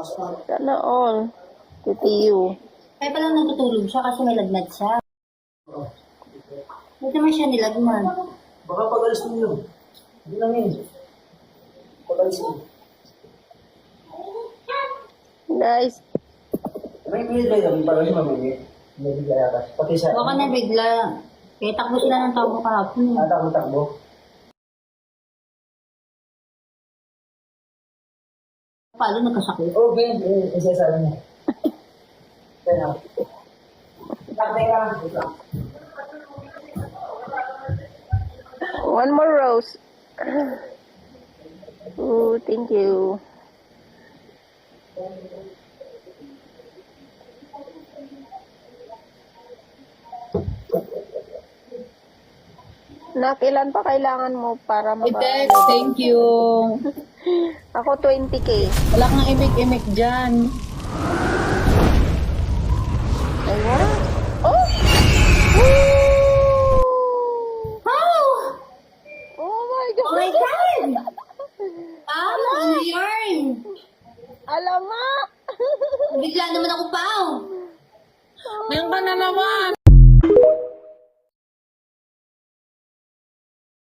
Sana all. Titiyo. Kaya palang natutulog siya kasi may lagnat siya. Ba't naman siya nilagnat? Baka pag-alis mo yun. Hindi lang yun. Pag-alis mo. Guys, May minute ba yun? Parang yung mamili. May bigla yata. Pati sa... Baka na bigla. Kaya takbo sila ng takbo kahapon. Takbo-takbo. Paano nagkasakit? Okay, isa sa niya. Kaya na. Takbay ka. one more rose. Oh, thank you. Nak, ilan pa kailangan mo para Itex, thank you. Ako 20k. Wala kang imik-imik dyan. Ayan. Oh! Oh my God! Oh my God! Ano yarn? Alamak! Bigla naman ako pa. Ngayon ka na naman.